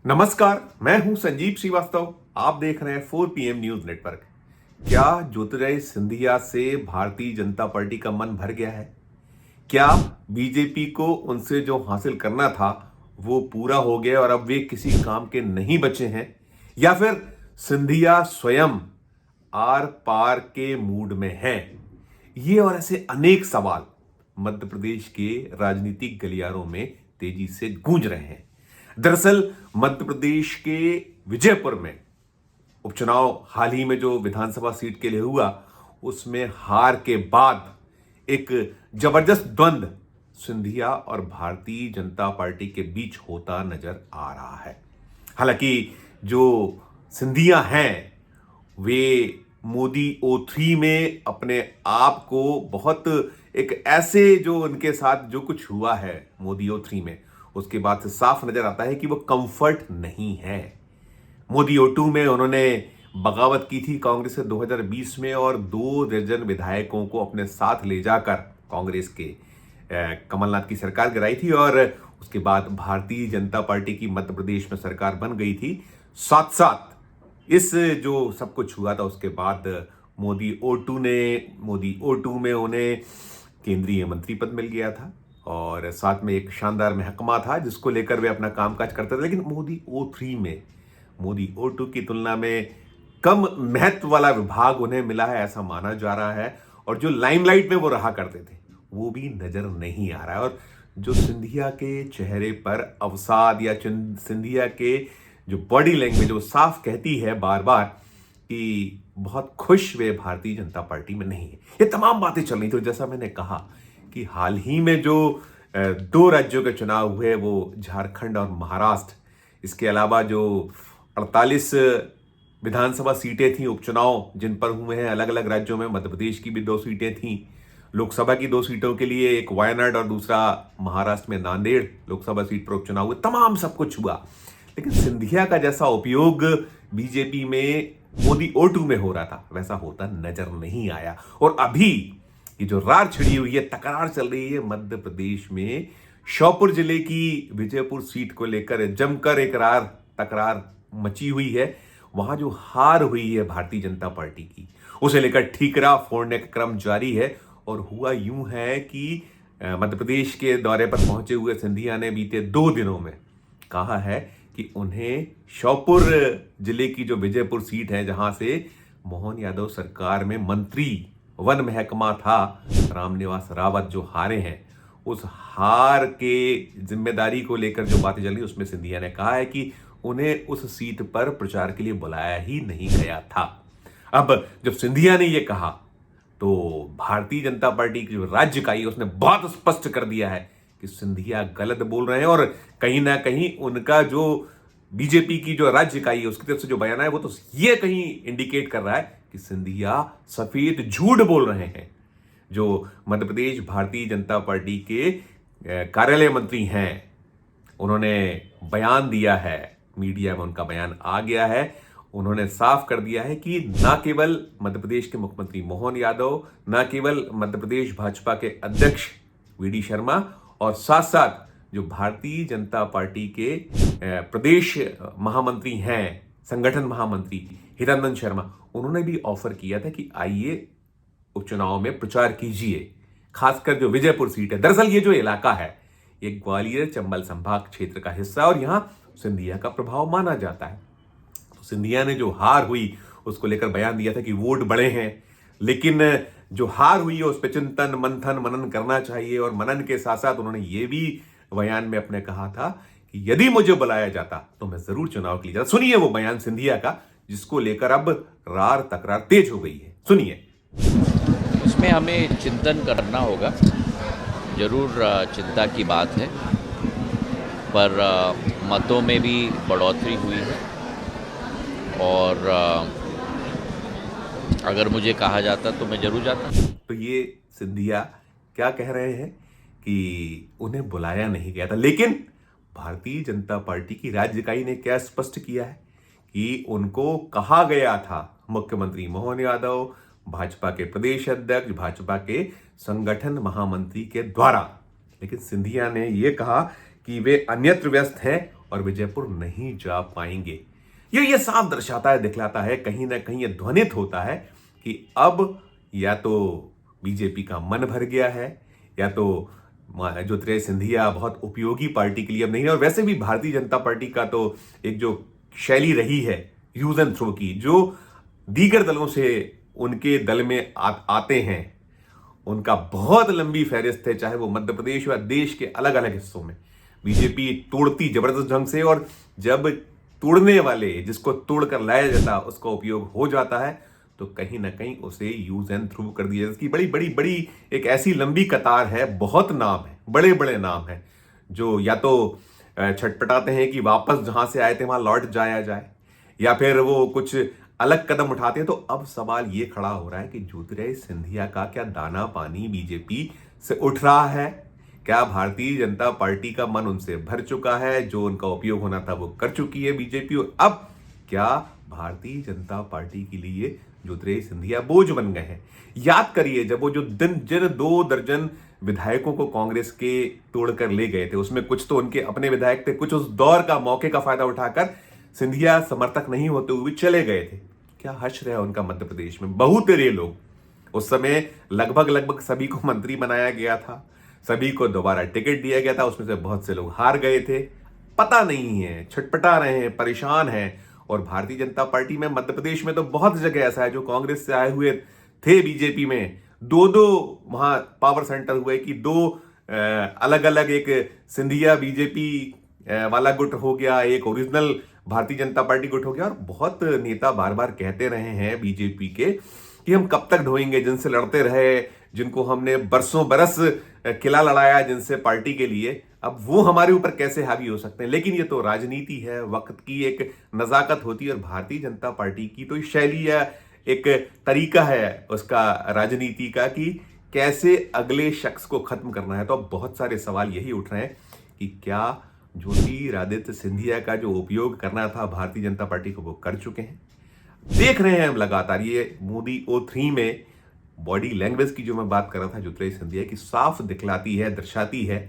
नमस्कार, मैं हूं संजीव श्रीवास्तव। आप देख रहे हैं 4 PM न्यूज नेटवर्क। क्या ज्योतिरादित्य सिंधिया से भारतीय जनता पार्टी का मन भर गया है? क्या बीजेपी को उनसे जो हासिल करना था वो पूरा हो गया और अब वे किसी काम के नहीं बचे हैं? या फिर सिंधिया स्वयं आर पार के मूड में हैं? ये और ऐसे अनेक सवाल मध्य प्रदेश के राजनीतिक गलियारों में तेजी से गूंज रहे हैं। दरअसल मध्य प्रदेश के विजयपुर में उपचुनाव हाल ही में जो विधानसभा सीट के लिए हुआ, उसमें हार के बाद एक जबरदस्त द्वंद्व सिंधिया और भारतीय जनता पार्टी के बीच होता नजर आ रहा है। हालांकि जो सिंधिया हैं वे मोदी O3 में अपने आप को बहुत एक ऐसे जो उनके साथ जो कुछ हुआ है मोदी O3 में, उसके बाद से साफ नजर आता है कि वो कंफर्ट नहीं है। मोदी O2 में उन्होंने बगावत की थी कांग्रेस से 2020 में और 2 दर्जन विधायकों को अपने साथ ले जाकर कांग्रेस के कमलनाथ की सरकार गिराई थी और उसके बाद भारतीय जनता पार्टी की मध्य प्रदेश में सरकार बन गई थी। साथ साथ इस जो सब कुछ हुआ था उसके बाद मोदी O2 में उन्हें केंद्रीय मंत्री पद मिल गया था और साथ में एक शानदार महकमा था जिसको लेकर वे अपना कामकाज करते थे। लेकिन मोदी O2 की तुलना में कम महत्व वाला विभाग उन्हें मिला है, ऐसा माना जा रहा है। और जो लाइमलाइट में वो रहा करते थे वो भी नजर नहीं आ रहा है। और जो सिंधिया के चेहरे पर अवसाद या सिंधिया के जो बॉडी लैंग्वेज वो साफ कहती है बार बार कि बहुत खुश वे भारतीय जनता पार्टी में नहीं है। ये तमाम बातें चल रही थी। जैसा मैंने कहा कि हाल ही में जो 2 राज्यों के चुनाव हुए वो झारखंड और महाराष्ट्र, इसके अलावा जो 48 विधानसभा सीटें थी उपचुनाव जिन पर हुए हैं अलग अलग राज्यों में, मध्य प्रदेश की भी 2 सीटें थी, लोकसभा की 2 सीटों के लिए एक वायनाड और दूसरा महाराष्ट्र में नांदेड़ लोकसभा सीट पर उपचुनाव हुए, तमाम सब कुछ हुआ। लेकिन सिंधिया का जैसा उपयोग बीजेपी में मोदी O2 में हो रहा था वैसा होता नजर नहीं आया। और अभी ये जो रार छिड़ी हुई है, तकरार चल रही है मध्य प्रदेश में, श्योपुर जिले की विजयपुर सीट को लेकर जमकर एक तकरार मची हुई है। वहां जो हार हुई है भारतीय जनता पार्टी की, उसे लेकर ठीकरा फोड़ने का क्रम जारी है। और हुआ यूं है कि मध्य प्रदेश के दौरे पर पहुंचे हुए सिंधिया ने बीते 2 दिनों में कहा है कि उन्हें श्योपुर जिले की जो विजयपुर सीट है, जहां से मोहन यादव सरकार में मंत्री वन महकमा था रामनिवास रावत जो हारे हैं, उस हार के जिम्मेदारी को लेकर जो बातें चली उसमें सिंधिया ने कहा है कि उन्हें उस सीट पर प्रचार के लिए बुलाया ही नहीं गया था। अब जब सिंधिया ने यह कहा तो भारतीय जनता पार्टी की जो राज्य इकाई है उसने बहुत स्पष्ट कर दिया है कि सिंधिया गलत बोल रहे हैं। और कहीं ना कहीं उनका जो बीजेपी की जो राज्य इकाई है उसकी तरफ से जो बयान है वो तो ये कहीं इंडिकेट कर रहा है कि सिंधिया सफेद झूठ बोल रहे हैं। जो मध्य प्रदेश भारतीय जनता पार्टी के कार्यालय मंत्री हैं, उन्होंने बयान दिया है, मीडिया में उनका बयान आ गया है। उन्होंने साफ कर दिया है कि ना केवल मध्य प्रदेश के मुख्यमंत्री मोहन यादव, ना केवल मध्य प्रदेश भाजपा के अध्यक्ष VD शर्मा और साथ साथ जो भारतीय जनता पार्टी के प्रदेश महामंत्री हैं, संगठन महामंत्री हिरनंदन शर्मा, उन्होंने भी ऑफर किया था कि आइए उपचुनाव में प्रचार कीजिए, खासकर जो विजयपुर सीट है। दरअसल ये जो इलाका है ये ग्वालियर चंबल संभाग क्षेत्र का हिस्सा और यहां सिंधिया का प्रभाव माना जाता है। तो सिंधिया ने जो हार हुई उसको लेकर बयान दिया था कि वोट बढ़े हैं, लेकिन जो हार हुई है उस पर चिंतन मंथन मनन करना चाहिए। और मनन के साथ साथ उन्होंने ये भी बयान में अपने कहा था कि यदि मुझे बुलाया जाता तो मैं जरूर चुनाव के लिए जाता। सुनिए वो बयान सिंधिया का, जिसको लेकर अब रार तकरार तेज हो गई है। सुनिए। उसमें हमें चिंतन करना होगा, जरूर चिंता की बात है, पर मतों में भी बढ़ोतरी हुई है। और अगर मुझे कहा जाता तो मैं जरूर जाता। तो ये सिंधिया क्या कह रहे हैं कि उन्हें बुलाया नहीं गया था, लेकिन भारतीय जनता पार्टी की राज्य इकाई ने क्या स्पष्ट किया है कि उनको कहा गया था, मुख्यमंत्री मोहन यादव, भाजपा के प्रदेश अध्यक्ष, भाजपा के संगठन महामंत्री के द्वारा। लेकिन सिंधिया ने यह कहा कि वे अन्यत्र व्यस्त हैं और विजयपुर नहीं जा पाएंगे। ये साफ दर्शाता है, दिखलाता है, कहीं ना कहीं ये ध्वनित होता है कि अब या तो बीजेपी का मन भर गया है या तो ज्योतिरादित्य सिंधिया बहुत उपयोगी पार्टी के लिए अब नहीं है। और वैसे भी भारतीय जनता पार्टी का तो एक जो शैली रही है यूज एंड थ्रो की, जो दीगर दलों से उनके दल में आते हैं, उनका बहुत लंबी फहरिस्त है, चाहे वो मध्य प्रदेश या देश के अलग अलग हिस्सों में बीजेपी तोड़ती जबरदस्त ढंग से, और जब तोड़ने वाले जिसको तोड़कर लाया जाता उसका उपयोग हो जाता है तो कहीं ना कहीं उसे यूज एंड थ्रू कर दिया। इसकी बड़ी बड़ी बड़ी एक ऐसी लंबी कतार है, बहुत नाम है, बड़े बड़े नाम है, जो या तो छटपटाते हैं कि वापस जहां से आए थे वहां लौट जाया जाए, या फिर वो कुछ अलग कदम उठाते हैं। तो अब सवाल ये खड़ा हो रहा है कि ज्योतिरादित्य सिंधिया का क्या दाना पानी बीजेपी से उठ रहा है? क्या भारतीय जनता पार्टी का मन उनसे भर चुका है? जो उनका उपयोग होना था वो कर चुकी है बीजेपी, और अब क्या भारतीय जनता पार्टी के लिए ज्योतिरादित्य सिंधिया बोझ बन गए हैं? याद करिए, जब वो जो जिन 2 दर्जन विधायकों को कांग्रेस के तोड़कर ले गए थे, उसमें कुछ तो उनके अपने विधायक थे, कुछ उस दौर का मौके का फायदा उठाकर सिंधिया समर्थक नहीं होते हुए चले गए थे। क्या हश्र है उनका मध्य प्रदेश में? बहुतेरे लोग उस समय लगभग सभी को मंत्री बनाया गया था, सभी को दोबारा टिकट दिया गया था, उसमें से बहुत से लोग हार गए थे, पता नहीं है, छटपटा रहे हैं, परेशान हैं। और भारतीय जनता पार्टी में मध्य प्रदेश में तो बहुत जगह ऐसा है जो कांग्रेस से आए हुए थे बीजेपी में, 2 वहां पावर सेंटर हुए कि 2 अलग अलग, एक सिंधिया बीजेपी वाला गुट हो गया, एक ओरिजिनल भारतीय जनता पार्टी गुट हो गया। और बहुत नेता बार बार कहते रहे हैं बीजेपी के कि हम कब तक ढोएंगे, जिनसे लड़ते रहे, जिनको हमने बरसों बरस किला लड़ाया जिनसे पार्टी के लिए, अब वो हमारे ऊपर कैसे हावी हो सकते हैं? लेकिन ये तो राजनीति है, वक्त की एक नजाकत होती है, और भारतीय जनता पार्टी की तो शैली या एक तरीका है उसका राजनीति का कि कैसे अगले शख्स को खत्म करना है। तो अब बहुत सारे सवाल यही उठ रहे हैं कि क्या ज्योतिरादित्य सिंधिया का जो उपयोग करना था भारतीय जनता पार्टी को वो कर चुके हैं? देख रहे हैं हम लगातार ये मोदी O3 में बॉडी लैंग्वेज की जो मैं बात कर रहा था ज्योतिरादित्य सिंधिया की, साफ दिखलाती है, दर्शाती है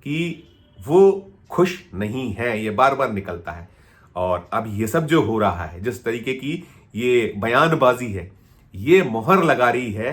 कि वो खुश नहीं है, ये बार बार निकलता है। और अब ये सब जो हो रहा है, जिस तरीके की ये बयानबाजी है, ये मोहर लगा रही है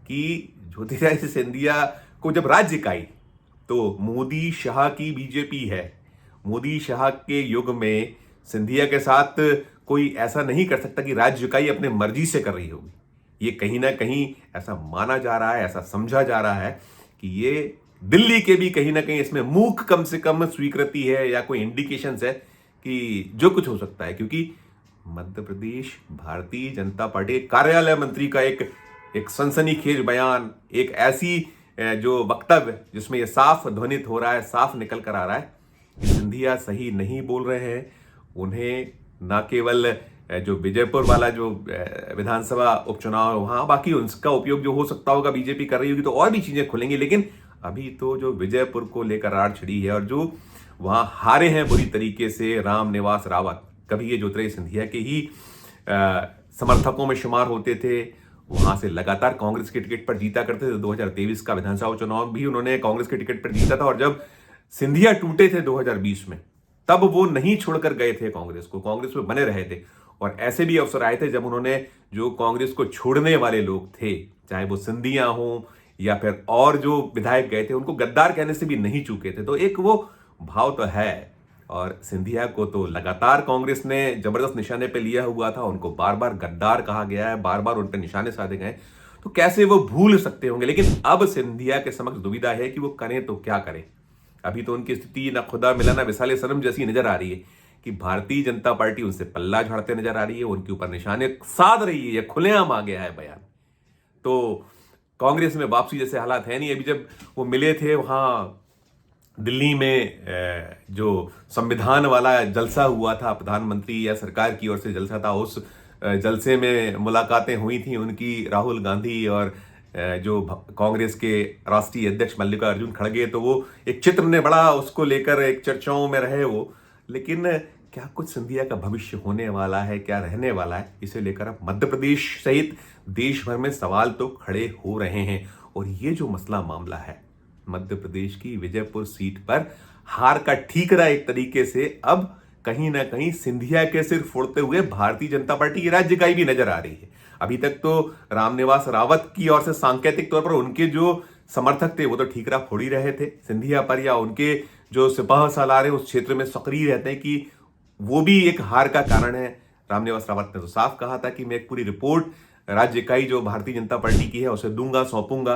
कि ज्योतिरादित्य सिंधिया को जब राज्य इकाई तो मोदी शाह की बीजेपी है, मोदी शाह के युग में सिंधिया के साथ कोई ऐसा नहीं कर सकता कि राज्य इकाई अपने मर्जी से कर रही होगी। ये कहीं ना कहीं ऐसा माना जा रहा है, ऐसा समझा जा रहा है कि ये दिल्ली के भी कहीं ना कहीं इसमें मूक कम से कम स्वीकृति है या कोई इंडिकेशंस है कि जो कुछ हो सकता है। क्योंकि मध्य प्रदेश भारतीय जनता पार्टी कार्यालय मंत्री का एक सनसनीखेज बयान, एक ऐसी जो वक्तव्य जिसमें यह साफ ध्वनित हो रहा है, साफ निकल कर आ रहा है कि सिंधिया सही नहीं बोल रहे हैं। उन्हें न केवल जो विजयपुर वाला जो विधानसभा उपचुनाव है वहां, बाकी उसका उपयोग जो हो सकता होगा बीजेपी कर रही होगी तो और भी चीजें खुलेंगी, लेकिन अभी तो जो विजयपुर को लेकर आड़ छिड़ी है और जो वहां हारे हैं बुरी तरीके से राम निवास रावत, कभी ये ज्योतिरादित्य सिंधिया के ही समर्थकों में शुमार होते थे, वहां से लगातार कांग्रेस के टिकट पर जीता करते थे। 2023 का विधानसभा चुनाव भी उन्होंने कांग्रेस के टिकट पर जीता था, और जब सिंधिया टूटे थे 2020 में तब वो नहीं छोड़कर गए थे कांग्रेस को, कांग्रेस में बने रहे थे। और ऐसे भी अवसर आए थे जब उन्होंने जो कांग्रेस को छोड़ने वाले लोग थे, चाहे वो सिंधिया हो या फिर और जो विधायक गए थे, उनको गद्दार कहने से भी नहीं चूके थे। तो एक वो भाव तो है, और सिंधिया को तो लगातार कांग्रेस ने जबरदस्त निशाने पे लिया हुआ था, उनको बार बार गद्दार कहा गया है, बार बार उन पर निशाने साधे गए, तो कैसे वो भूल सकते होंगे। लेकिन अब सिंधिया के समक्ष दुविधा है कि वो करें तो क्या करें। अभी तो उनकी स्थिति ना खुदा मिला ना विसाले सनम जैसी नजर आ रही है कि भारतीय जनता पार्टी उनसे पल्ला झाड़ते नजर आ रही है, उनके ऊपर निशाने साध रही है, खुलेआम आ गया है बयान। तो कांग्रेस में वापसी जैसे हालात है नहीं। अभी जब वो मिले थे वहां दिल्ली में जो संविधान वाला जलसा हुआ था, प्रधानमंत्री या सरकार की ओर से जलसा था, उस जलसे में मुलाकातें हुई थी उनकी राहुल गांधी और जो कांग्रेस के राष्ट्रीय अध्यक्ष मल्लिकार्जुन खड़गे, तो वो एक चित्र ने बड़ा उसको लेकर एक चर्चाओं में रहे वो। लेकिन क्या कुछ सिंधिया का भविष्य होने वाला है, क्या रहने वाला है, इसे लेकर अब मध्य प्रदेश सहित देश भर में सवाल तो खड़े हो रहे हैं। और ये जो मसला मामला है मध्य प्रदेश की विजयपुर सीट पर हार का ठीकरा एक तरीके से अब कहीं ना कहीं सिंधिया के सिर फोड़ते हुए भारतीय जनता पार्टी की राज्य इकाई भी नजर आ रही है। अभी तक तो रामनिवास रावत की ओर से सांकेतिक तौर पर उनके जो समर्थक थे वो तो ठीकरा फोड़ ही रहे थे सिंधिया पर, या उनके जो सिपाह सालार उस क्षेत्र में सक्रिय रहते हैं कि वो भी एक हार का कारण है। रामनिवास रावत ने तो साफ कहा था कि मैं एक पूरी रिपोर्ट राज्य इकाई जो भारतीय जनता पार्टी की है उसे दूंगा, सौंपूंगा।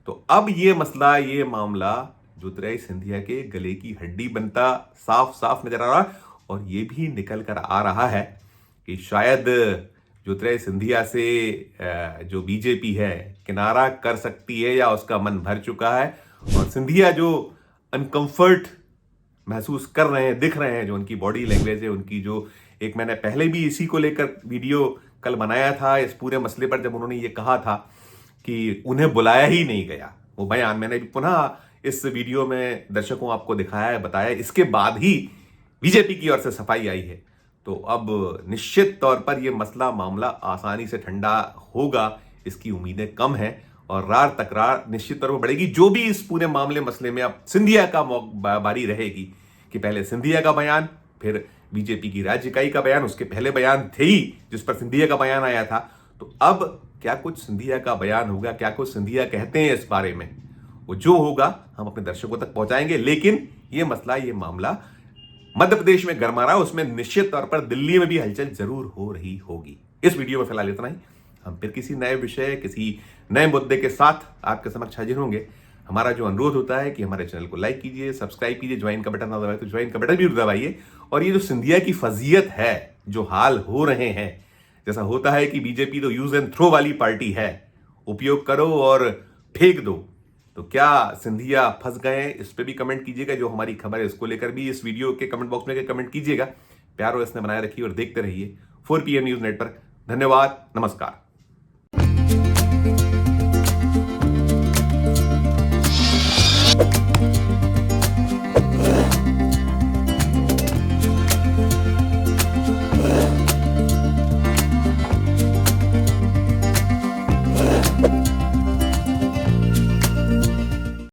तो अब ये मसला, ये मामला ज्योतिरादित्य सिंधिया के गले की हड्डी बनता साफ साफ नजर आ रहा है। और ये भी निकल कर आ रहा है कि शायद ज्योतिरादित्य सिंधिया से जो बीजेपी है किनारा कर सकती है या उसका मन भर चुका है। और सिंधिया जो अनकंफर्ट महसूस कर रहे हैं, दिख रहे हैं, जो उनकी बॉडी लैंग्वेज है, उनकी जो एक, मैंने पहले भी इसी को लेकर वीडियो कल बनाया था इस पूरे मसले पर, जब उन्होंने ये कहा था कि उन्हें बुलाया ही नहीं गया, वो बयान मैंने पुनः इस वीडियो में दर्शकों आपको दिखाया है, बताया। इसके बाद ही बीजेपी की ओर से सफाई आई है। तो अब निश्चित तौर पर यह मसला, मामला आसानी से ठंडा होगा, इसकी उम्मीदें कम है और रार तकरार निश्चित तौर पर बढ़ेगी। जो भी इस पूरे मामले मसले में अब सिंधिया का बारी रहेगी कि पहले सिंधिया का बयान, फिर बीजेपी की राज्य इकाई का बयान, उसके पहले बयान थे ही जिस पर सिंधिया का बयान आया था। तो अब क्या कुछ सिंधिया का बयान होगा, क्या कुछ सिंधिया कहते हैं इस बारे में, वो जो होगा हम अपने दर्शकों तक पहुंचाएंगे। लेकिन ये मसला, ये मामला मध्य प्रदेश में गर्मा रहा, उसमें निश्चित तौर पर दिल्ली में भी हलचल जरूर हो रही होगी। इस वीडियो में फिलहाल इतना ही। हम फिर किसी नए विषय, किसी नए मुद्दे के साथ आपके समक्ष हाजिर होंगे। हमारा जो अनुरोध होता है कि हमारे चैनल को लाइक कीजिए, सब्सक्राइब कीजिए, ज्वाइन का बटन ना दबाए तो ज्वाइन का बटन भी दबाइए। और ये जो सिंधिया की फजीयत है, जो हाल हो रहे हैं, जैसा होता है कि बीजेपी तो यूज एंड थ्रो वाली पार्टी है, उपयोग करो और फेंक दो, तो क्या सिंधिया फंस गए हैं? इस पे भी कमेंट कीजिएगा। जो हमारी खबर है इसको लेकर भी इस वीडियो के कमेंट बॉक्स में कमेंट कीजिएगा। प्यार और इसने बनाए रखिए और देखते रहिए 4 PM न्यूज नेटवर्क। धन्यवाद, नमस्कार।